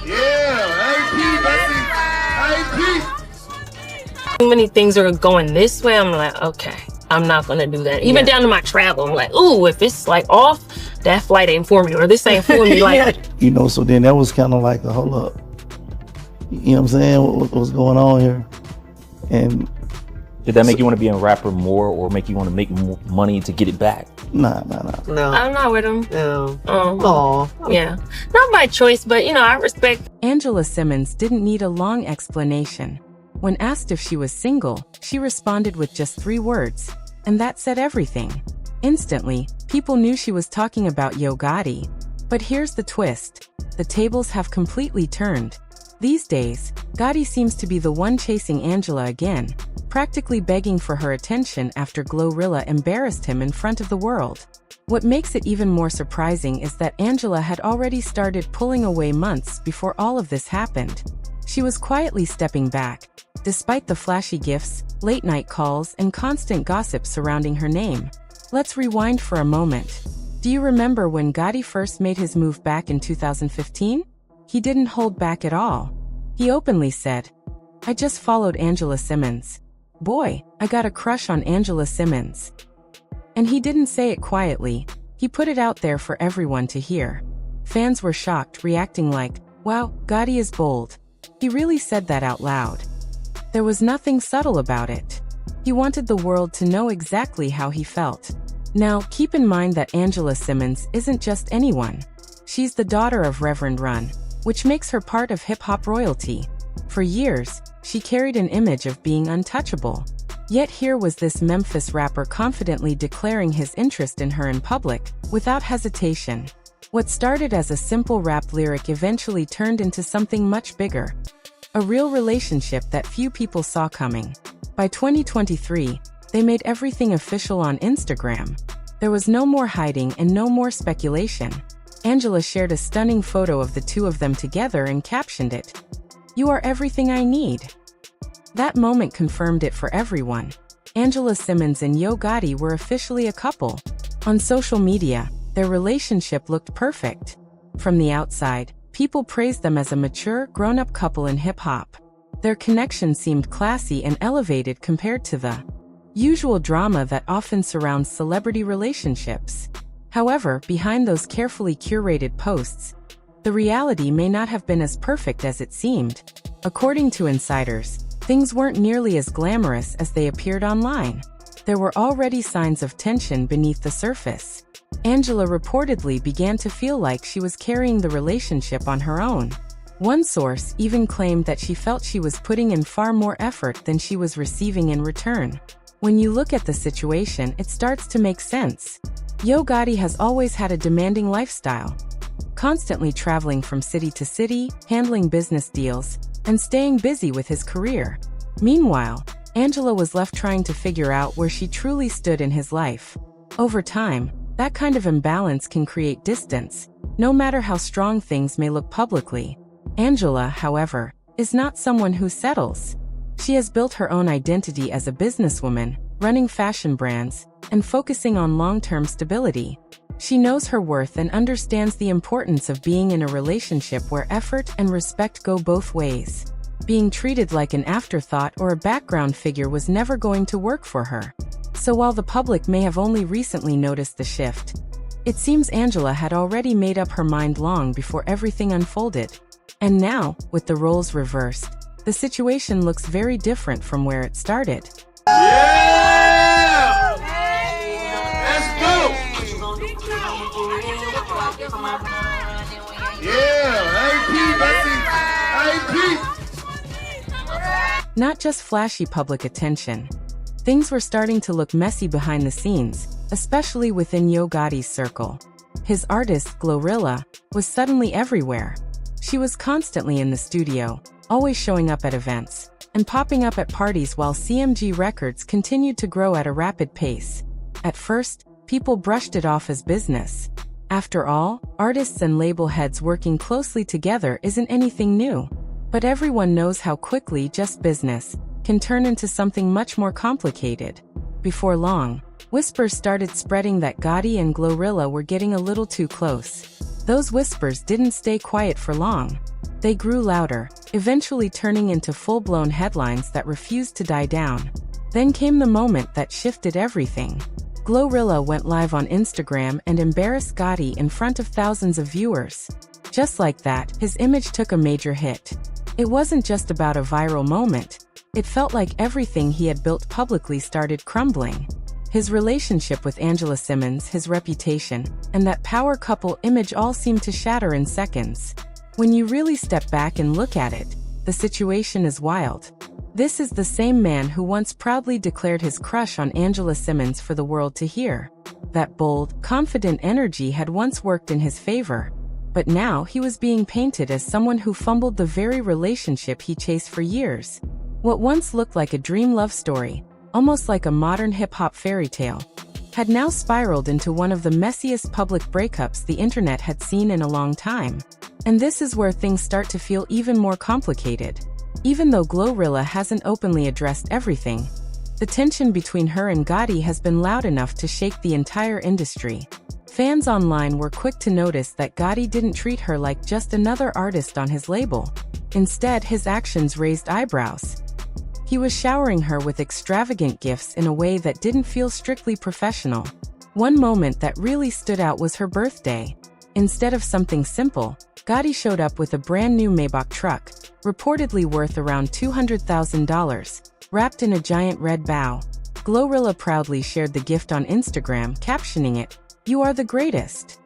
Yeah, AP, baby. AP. Too many things are going this way. I'm like, okay, I'm not gonna do that. Even down to my travel, I'm like, ooh, if it's like off, that flight ain't for me, or this ain't for me. Like, you know. So then that was kind of like a hold up. You know what I'm saying? What's going on here? And did that make you want to be a rapper more, or make you want to make more money to get it back? Nah. No, I'm not with him. No. Yeah, not by choice, but you know, I respect. Angela Simmons didn't need a long explanation. When asked if she was single, she responded with just 3 words, and that said everything. Instantly, people knew she was talking about Yo Gotti. But here's the twist. The tables have completely turned. These days, Gotti seems to be the one chasing Angela again, practically begging for her attention after Glorilla embarrassed him in front of the world. What makes it even more surprising is that Angela had already started pulling away months before all of this happened. She was quietly stepping back, despite the flashy gifts, late-night calls, and constant gossip surrounding her name. Let's rewind for a moment. Do you remember when Gotti first made his move back in 2015? He didn't hold back at all. He openly said, "I just followed Angela Simmons. Boy, I got a crush on Angela Simmons." And he didn't say it quietly. He put it out there for everyone to hear. Fans were shocked, reacting like, wow, Gotti is bold. He really said that out loud. There was nothing subtle about it. He wanted the world to know exactly how he felt. Now, keep in mind that Angela Simmons isn't just anyone. She's the daughter of Reverend Run, which makes her part of hip-hop royalty. For years, she carried an image of being untouchable. Yet here was this Memphis rapper confidently declaring his interest in her in public, without hesitation. What started as a simple rap lyric eventually turned into something much bigger. A real relationship that few people saw coming. By 2023, they made everything official on Instagram. There was no more hiding and no more speculation. Angela shared a stunning photo of the two of them together and captioned it, "You are everything I need." That moment confirmed it for everyone. Angela Simmons and Yo Gotti were officially a couple. On social media, their relationship looked perfect. From the outside, people praised them as a mature, grown-up couple in hip-hop. Their connection seemed classy and elevated compared to the usual drama that often surrounds celebrity relationships. However, behind those carefully curated posts, the reality may not have been as perfect as it seemed. According to insiders, things weren't nearly as glamorous as they appeared online. There were already signs of tension beneath the surface. Angela reportedly began to feel like she was carrying the relationship on her own. One source even claimed that she felt she was putting in far more effort than she was receiving in return. When you look at the situation, it starts to make sense. Yo Gotti has always had a demanding lifestyle, constantly traveling from city to city, handling business deals, and staying busy with his career. Meanwhile, Angela was left trying to figure out where she truly stood in his life. Over time, that kind of imbalance can create distance, no matter how strong things may look publicly. Angela, however, is not someone who settles. She has built her own identity as a businesswoman, running fashion brands, and focusing on long-term stability. She knows her worth and understands the importance of being in a relationship where effort and respect go both ways. Being treated like an afterthought or a background figure was never going to work for her. So while the public may have only recently noticed the shift, it seems Angela had already made up her mind long before everything unfolded. And now, with the roles reversed, the situation looks very different from where it started. Yeah! Let's go! Yeah, AP, baby. AP. Not just flashy public attention. Things were starting to look messy behind the scenes, especially within Yo Gotti's circle. His artist, Glorilla, was suddenly everywhere. She was constantly in the studio, always showing up at events, and popping up at parties while CMG Records continued to grow at a rapid pace. At first, people brushed it off as business. After all, artists and label heads working closely together isn't anything new. But everyone knows how quickly just business can turn into something much more complicated. Before long, whispers started spreading that Gotti and Glorilla were getting a little too close. Those whispers didn't stay quiet for long. They grew louder, eventually turning into full-blown headlines that refused to die down. Then came the moment that shifted everything. Glorilla went live on Instagram and embarrassed Gotti in front of thousands of viewers. Just like that, his image took a major hit. It wasn't just about a viral moment. It felt like everything he had built publicly started crumbling. His relationship with Angela Simmons, his reputation, and that power couple image all seemed to shatter in seconds. When you really step back and look at it, the situation is wild. This is the same man who once proudly declared his crush on Angela Simmons for the world to hear. That bold, confident energy had once worked in his favor. But now he was being painted as someone who fumbled the very relationship he chased for years. What once looked like a dream love story, almost like a modern hip-hop fairy tale, had now spiraled into one of the messiest public breakups the internet had seen in a long time. And this is where things start to feel even more complicated. Even though Glorilla hasn't openly addressed everything, the tension between her and Gotti has been loud enough to shake the entire industry. Fans online were quick to notice that Gotti didn't treat her like just another artist on his label. Instead, his actions raised eyebrows. He was showering her with extravagant gifts in a way that didn't feel strictly professional. One moment that really stood out was her birthday. Instead of something simple, Gotti showed up with a brand new Maybach truck, reportedly worth around $200,000, wrapped in a giant red bow. Glorilla proudly shared the gift on Instagram, captioning it, "You are the greatest."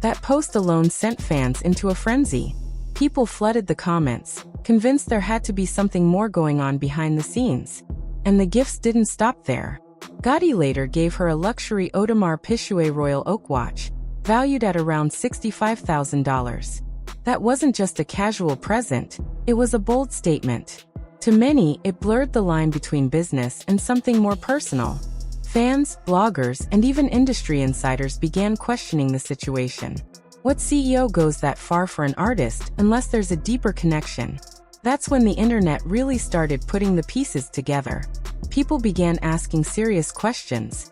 That post alone sent fans into a frenzy. People flooded the comments, convinced there had to be something more going on behind the scenes. And the gifts didn't stop there. Gotti later gave her a luxury Audemars Piguet Royal Oak watch, valued at around $65,000. That wasn't just a casual present, it was a bold statement. To many, it blurred the line between business and something more personal. Fans, bloggers, and even industry insiders began questioning the situation. What CEO goes that far for an artist unless there's a deeper connection? That's when the internet really started putting the pieces together. People began asking serious questions.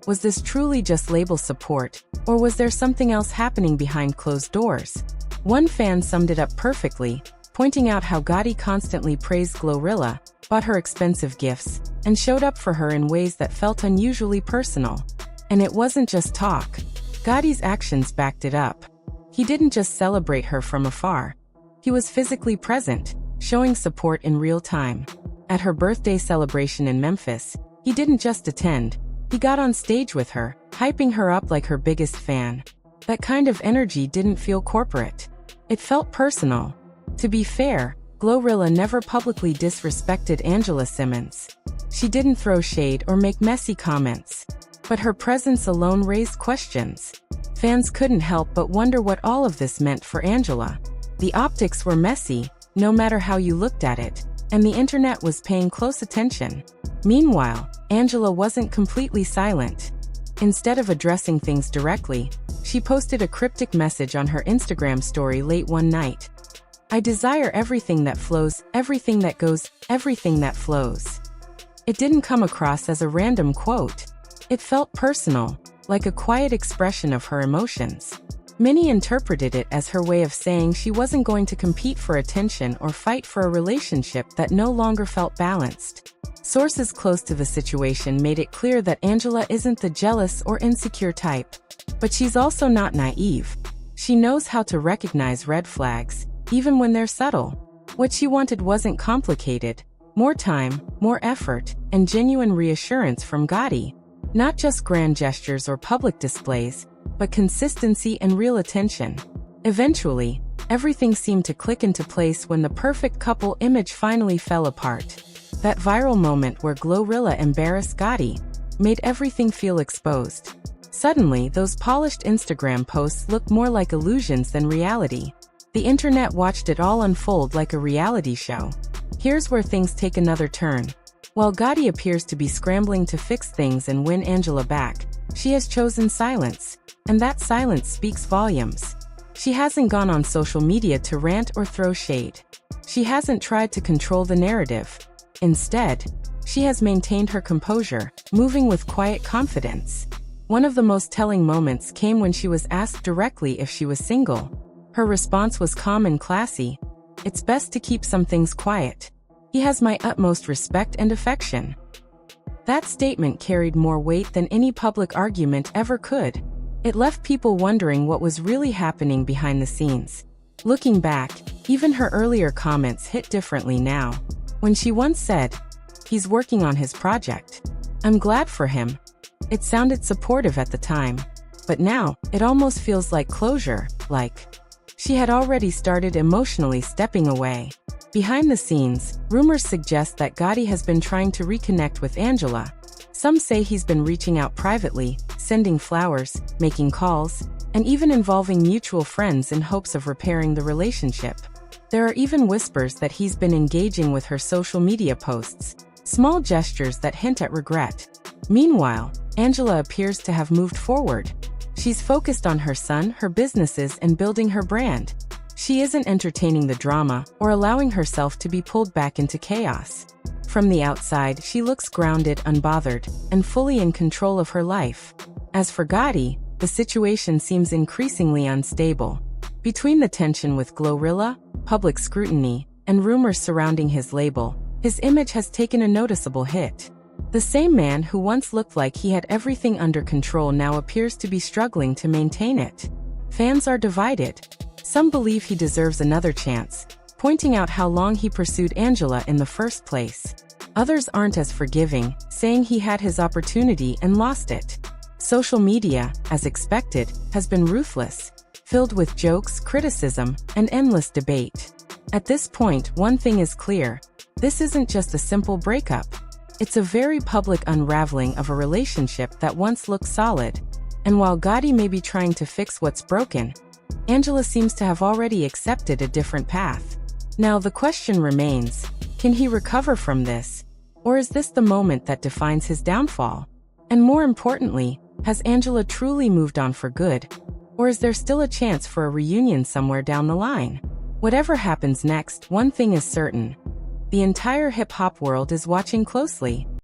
Was this truly just label support, or was there something else happening behind closed doors? One fan summed it up perfectly, pointing out how Gotti constantly praised Glorilla, bought her expensive gifts, and showed up for her in ways that felt unusually personal. And it wasn't just talk. Gotti's actions backed it up. He didn't just celebrate her from afar. He was physically present, showing support in real time. At her birthday celebration in Memphis, he didn't just attend. He got on stage with her, hyping her up like her biggest fan. That kind of energy didn't feel corporate. It felt personal. To be fair, Glorilla never publicly disrespected Angela Simmons. She didn't throw shade or make messy comments. But her presence alone raised questions. Fans couldn't help but wonder what all of this meant for Angela. The optics were messy, no matter how you looked at it, and the internet was paying close attention. Meanwhile, Angela wasn't completely silent. Instead of addressing things directly, she posted a cryptic message on her Instagram story late one night. "I desire everything that flows, everything that goes, everything that flows." It didn't come across as a random quote. It felt personal, like a quiet expression of her emotions. Many interpreted it as her way of saying she wasn't going to compete for attention or fight for a relationship that no longer felt balanced. Sources close to the situation made it clear that Angela isn't the jealous or insecure type. But she's also not naive. She knows how to recognize red flags, even when they're subtle. What she wanted wasn't complicated. More time, more effort, and genuine reassurance from Gotti. Not just grand gestures or public displays, but consistency and real attention. Eventually, everything seemed to click into place when the perfect couple image finally fell apart. That viral moment where Glorilla embarrassed Gotti made everything feel exposed. Suddenly, those polished Instagram posts looked more like illusions than reality. The internet watched it all unfold like a reality show. Here's where things take another turn. While Gotti appears to be scrambling to fix things and win Angela back, she has chosen silence. And that silence speaks volumes. She hasn't gone on social media to rant or throw shade. She hasn't tried to control the narrative. Instead, she has maintained her composure, moving with quiet confidence. One of the most telling moments came when she was asked directly if she was single. Her response was calm and classy. "It's best to keep some things quiet. He has my utmost respect and affection." That statement carried more weight than any public argument ever could. It left people wondering what was really happening behind the scenes. Looking back, even her earlier comments hit differently now. When she once said, "He's working on his project. I'm glad for him," it sounded supportive at the time. But now, it almost feels like closure, like she had already started emotionally stepping away. Behind the scenes, rumors suggest that Gotti has been trying to reconnect with Angela. Some say he's been reaching out privately, sending flowers, making calls, and even involving mutual friends in hopes of repairing the relationship. There are even whispers that he's been engaging with her social media posts, small gestures that hint at regret. Meanwhile, Angela appears to have moved forward. She's focused on her son, her businesses, and building her brand. She isn't entertaining the drama or allowing herself to be pulled back into chaos. From the outside, she looks grounded, unbothered, and fully in control of her life. As for Gotti, the situation seems increasingly unstable. Between the tension with Glorilla, public scrutiny, and rumors surrounding his label, his image has taken a noticeable hit. The same man who once looked like he had everything under control now appears to be struggling to maintain it. Fans are divided. Some believe he deserves another chance, pointing out how long he pursued Angela in the first place. Others aren't as forgiving, saying he had his opportunity and lost it. Social media, as expected, has been ruthless, filled with jokes, criticism, and endless debate. At this point, one thing is clear. This isn't just a simple breakup. It's a very public unraveling of a relationship that once looked solid. And while Gotti may be trying to fix what's broken, Angela seems to have already accepted a different path. Now the question remains, can he recover from this? Or is this the moment that defines his downfall? And more importantly, has Angela truly moved on for good? Or is there still a chance for a reunion somewhere down the line? Whatever happens next, one thing is certain. The entire hip-hop world is watching closely.